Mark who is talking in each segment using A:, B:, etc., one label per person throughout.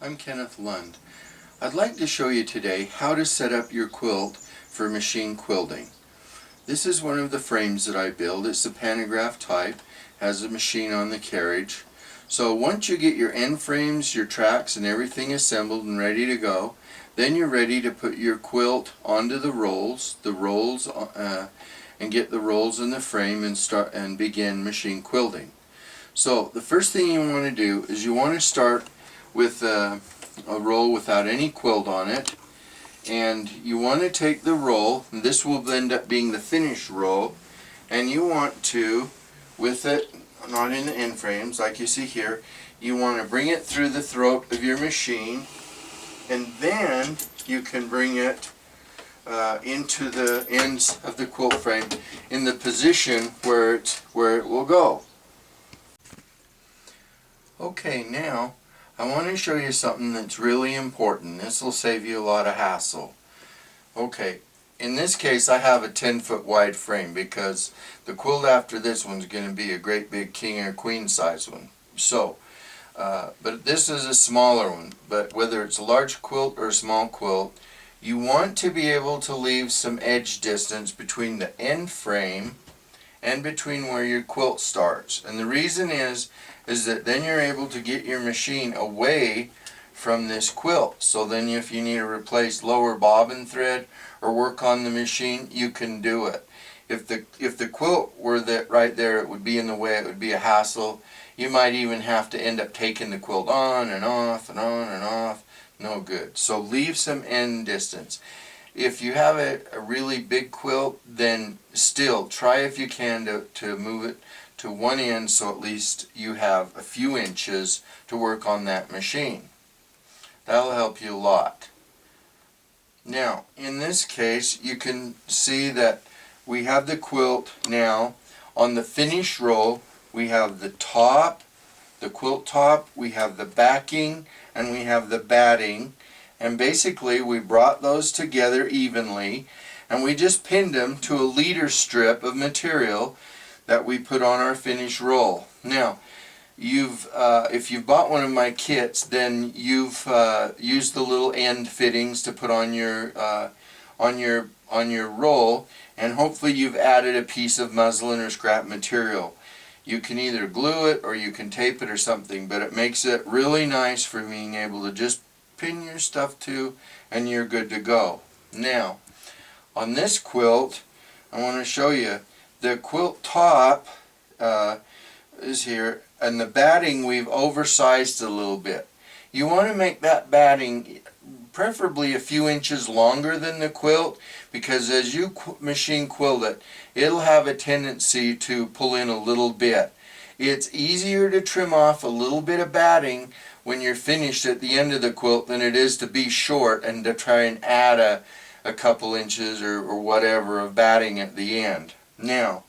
A: I'm Kenneth Lund. I'd like to show you today how to set up your quilt for machine quilting. This is one of the frames that I build. It's the pantograph type, has a machine on the carriage. So once you get your end frames, your tracks and everything assembled and ready to go, then you're ready to put your quilt onto the rolls, and get the rolls in the frame and begin machine quilting. So the first thing you want to do is you want to start with a roll without any quilt on it, and you want to take the roll, and this will end up being the finished roll, and you want to, with it not in the end frames like you see here, you want to bring it through the throat of your machine, and then you can bring it into the ends of the quilt frame in the position where it will go. Okay, now I want to show you something that's really important. This will save you a lot of hassle. Okay, in this case I have a 10-foot wide frame because the quilt after this one's going to be a great big king or queen size one. So, but this is a smaller one. But whether it's a large quilt or a small quilt, you want to be able to leave some edge distance between the end frame and between where your quilt starts. And the reason is that then you're able to get your machine away from this quilt. So then if you need to replace lower bobbin thread or work on the machine, you can do it. If the quilt were right there, it would be in the way, it would be a hassle. You might even have to end up taking the quilt on and off and on and off. No good. So leave some end distance. If you have a really big quilt, then still try if you can to move it to one end so at least you have a few inches to work on that machine. That'll help you a lot. Now, in this case, you can see that we have the quilt now. On the finished roll, we have the top, the quilt top, we have the backing, and we have the batting. And basically we brought those together evenly, and we just pinned them to a leader strip of material that we put on our finished roll. Now, if you've bought one of my kits, then you've used the little end fittings to put on your roll, and hopefully you've added a piece of muslin or scrap material. You can either glue it or you can tape it or something, but it makes it really nice for being able to just pin your stuff to, and you're good to go. Now, on this quilt, I want to show you the quilt top is here, and the batting we've oversized a little bit. You want to make that batting preferably a few inches longer than the quilt, because as you machine quilt it, it'll have a tendency to pull in a little bit. It's easier to trim off a little bit of batting when you're finished at the end of the quilt than it is to be short and to try and add a couple inches or whatever of batting at the end. Now,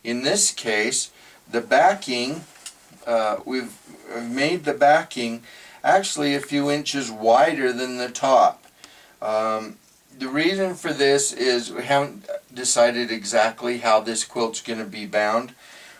A: in this case, the backing, we've made the backing actually a few inches wider than the top. The reason for this is we haven't decided exactly how this quilt's going to be bound.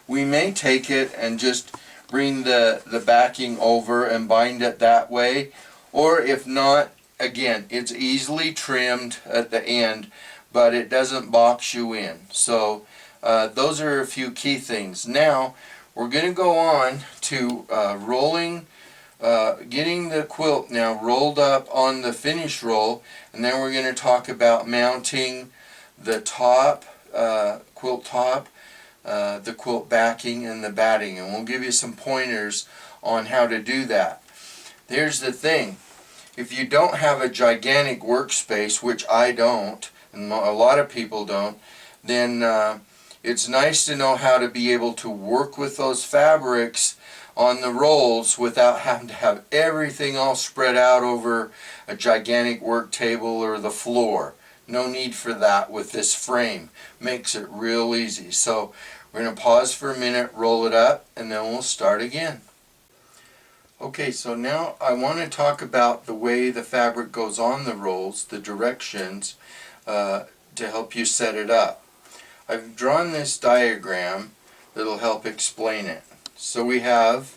A: We may take it and just bring the backing over and bind it that way, or if not, again, it's easily trimmed at the end, but it doesn't box you in. So those are a few key things. Now we're going to go on to getting the quilt now rolled up on the finished roll, and then we're going to talk about mounting the top, quilt top, the quilt backing, and the batting, and we'll give you some pointers on how to do that. Here's the thing: if you don't have a gigantic workspace, which I don't, and a lot of people don't, then it's nice to know how to be able to work with those fabrics on the rolls without having to have everything all spread out over a gigantic work table or the floor. No need for that with this frame. Makes it real easy. So we're going to pause for a minute, roll it up, and then we'll start again. Okay, so now I want to talk about the way the fabric goes on the rolls, the directions, to help you set it up. I've drawn this diagram that'll help explain it. So we have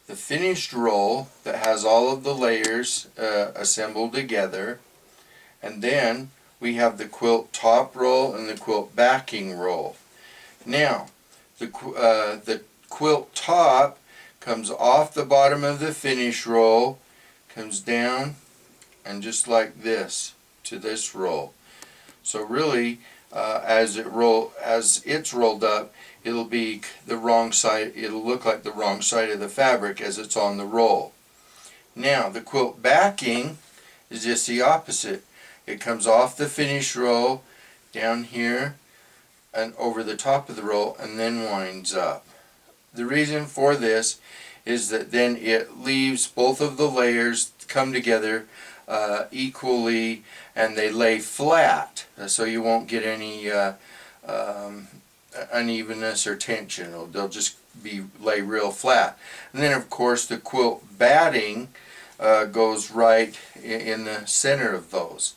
A: the finished roll that has all of the layers assembled together, and then we have the quilt top roll and the quilt backing roll. Now, the quilt top comes off the bottom of the finish roll, comes down, and just like this to this roll. So really, as it's rolled up, it'll be the wrong side. It'll look like the wrong side of the fabric as it's on the roll. Now, the quilt backing is just the opposite. It comes off the finish roll, down here, and over the top of the roll, and then winds up. The reason for this is that then it leaves both of the layers come together equally, and they lay flat, so you won't get any unevenness or tension. They'll just lay real flat. And then of course the quilt batting goes right in the center of those.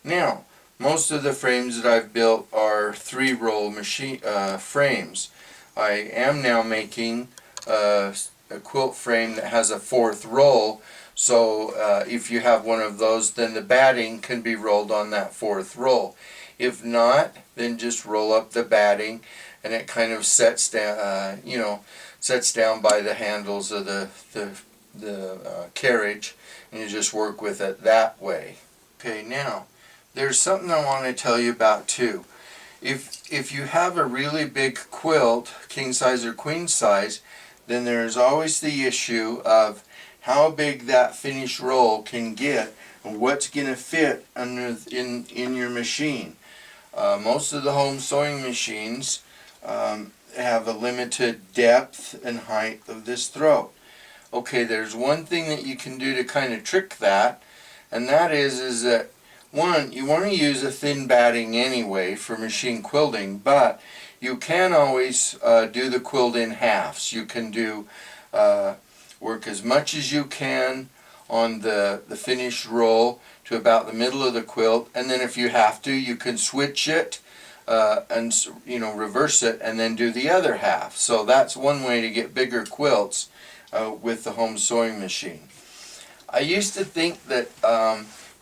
A: Now, most of the frames that I've built are 3-roll machine frames. I am now making a quilt frame that has a 4th roll, so if you have one of those, then the batting can be rolled on that 4th roll. If not, then just roll up the batting, and it kind of sets down, sets down by the handles of the carriage, and you just work with it that way. Okay, now there's something I want to tell you about too. If you have a really big quilt, king size or queen size, then there's always the issue of how big that finished roll can get and what's going to fit in your machine. Most of the home sewing machines have a limited depth and height of this throat. Okay, there's one thing that you can do to kind of trick that, and that is that one, you want to use a thin batting anyway for machine quilting, but you can always do the quilt in halves. You can do work as much as you can on the finished roll to about the middle of the quilt, and then if you have to, you can switch it and reverse it and then do the other half. So that's one way to get bigger quilts with the home sewing machine. I used to think that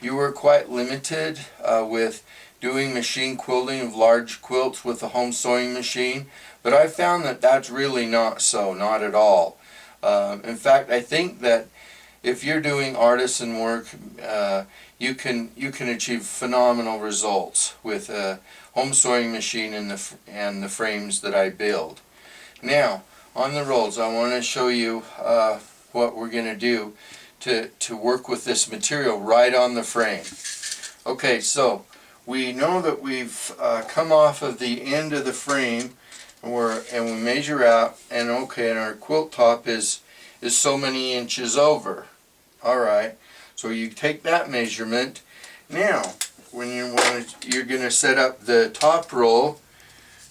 A: you were quite limited with doing machine quilting of large quilts with the home sewing machine, but I found that that's really not so, not at all. In fact, I think that if you're doing artisan work, you can achieve phenomenal results with a home sewing machine and the frames that I build. Now, on the rolls, I want to show you what we're going to do to work with this material right on the frame. Okay, so we know that we've come off of the end of the frame, and we measure out, and okay, and our quilt top is so many inches over. Alright, so you take that measurement. Now, when you're going to set up the top roll,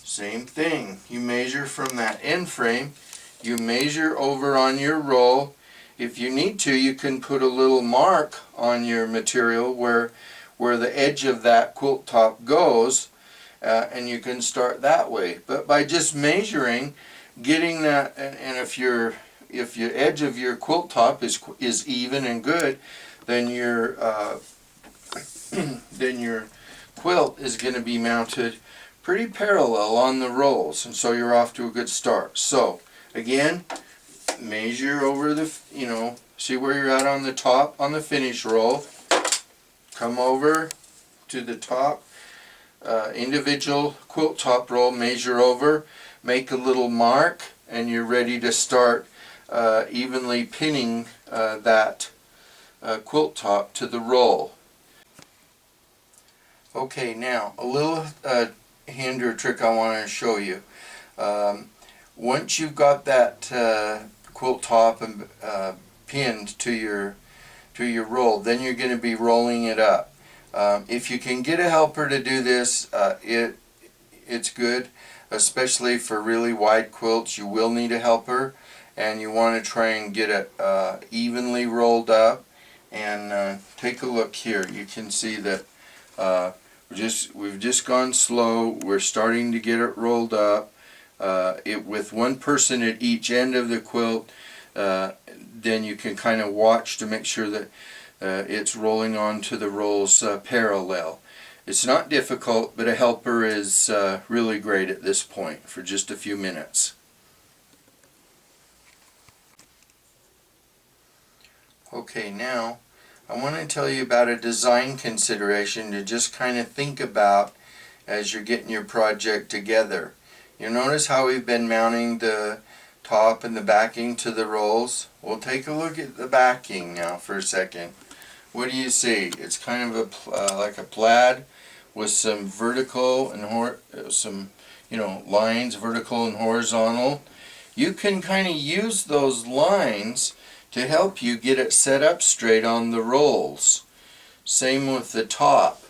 A: same thing. You measure from that end frame, you measure over on your roll. If you need to, you can put a little mark on your material where the edge of that quilt top goes, and you can start that way. But by just measuring, getting that, and if your edge of your quilt top is even and good, then your quilt is going to be mounted pretty parallel on the rolls, and so you're off to a good start. So again, measure over the, see where you're at on the top on the finish roll. Come over to the top individual quilt top roll, measure over, make a little mark, and you're ready to start evenly pinning that quilt top to the roll. Okay, now a little hand or trick I want to show you. Once you've got that quilt top and pinned to your roll, then you're going to be rolling it up. If you can get a helper to do this, it's good, especially for really wide quilts. You will need a helper, and you want to try and get it evenly rolled up. And take a look here. You can see that we've just gone slow. We're starting to get it rolled up. With one person at each end of the quilt, then you can kind of watch to make sure that it's rolling onto the rolls parallel. It's not difficult, but a helper is really great at this point for just a few minutes. Okay, now I want to tell you about a design consideration to just kind of think about as you're getting your project together. You notice how we've been mounting the top and the backing to the rolls? We'll take a look at the backing now for a second. What do you see? It's kind of a like a plaid with some vertical and some lines, vertical and horizontal. You can kind of use those lines to help you get it set up straight on the rolls. Same with the top.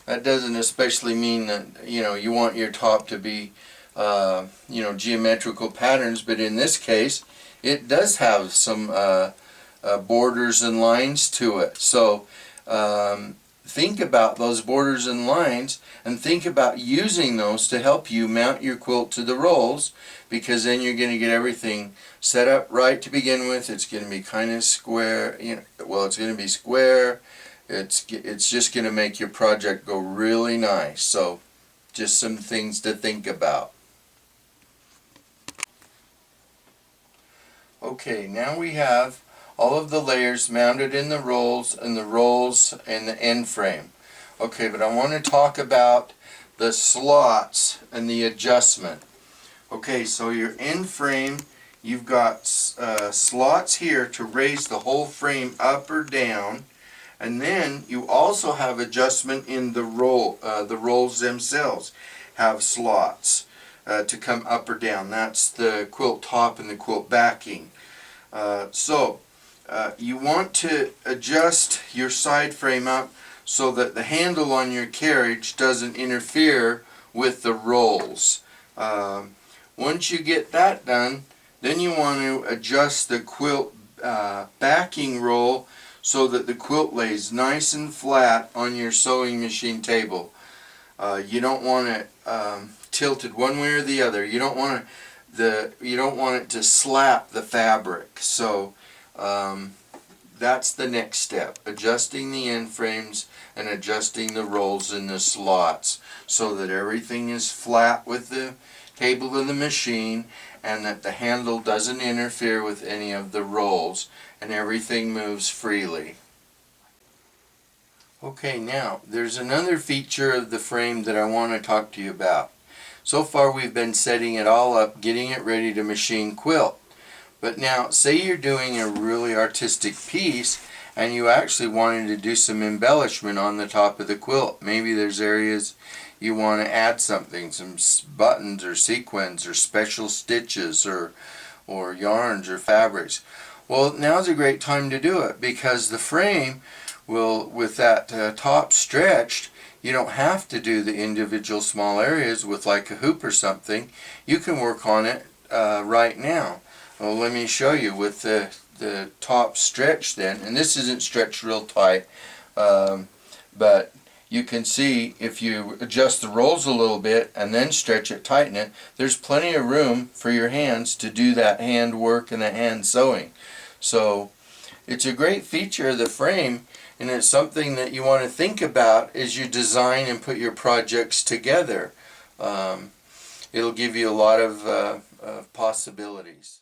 A: That doesn't especially mean that you want your top to be geometrical patterns, but in this case it does have some borders and lines to it. So think about those borders and lines and think about using those to help you mount your quilt to the rolls, because then you're going to get everything set up right to begin with. It's going to be kind of square, well, it's going to be square. It's just going to make your project go really nice. So just some things to think about. Okay, now we have all of the layers mounted in the rolls and the end frame. Okay, but I want to talk about the slots and the adjustment. Okay, so your end frame, you've got slots here to raise the whole frame up or down, and then you also have adjustment in the rolls themselves have slots to come up or down. That's the quilt top and the quilt backing. You want to adjust your side frame up so that the handle on your carriage doesn't interfere with the rolls. Once you get that done, then you want to adjust the quilt backing roll so that the quilt lays nice and flat on your sewing machine table. You don't want it tilted one way or the other. You don't want it to slap the fabric. So that's the next step, adjusting the end frames and adjusting the rolls in the slots so that everything is flat with the table of the machine and that the handle doesn't interfere with any of the rolls and everything moves freely. Okay, now there's another feature of the frame that I want to talk to you about. So far we've been setting it all up, getting it ready to machine quilt. But now, say you're doing a really artistic piece and you actually wanted to do some embellishment on the top of the quilt. Maybe there's areas you want to add something, some buttons or sequins or special stitches or yarns or fabrics. Well, now's a great time to do it, because the frame will, with that top stretched, you don't have to do the individual small areas with like a hoop or something. You can work on it right now. Well, let me show you with the top stretch then, and this isn't stretched real tight, but you can see if you adjust the rolls a little bit and then stretch it, tighten it, there's plenty of room for your hands to do that hand work and the hand sewing. So it's a great feature of the frame, and it's something that you want to think about as you design and put your projects together. It'll give you a lot of possibilities.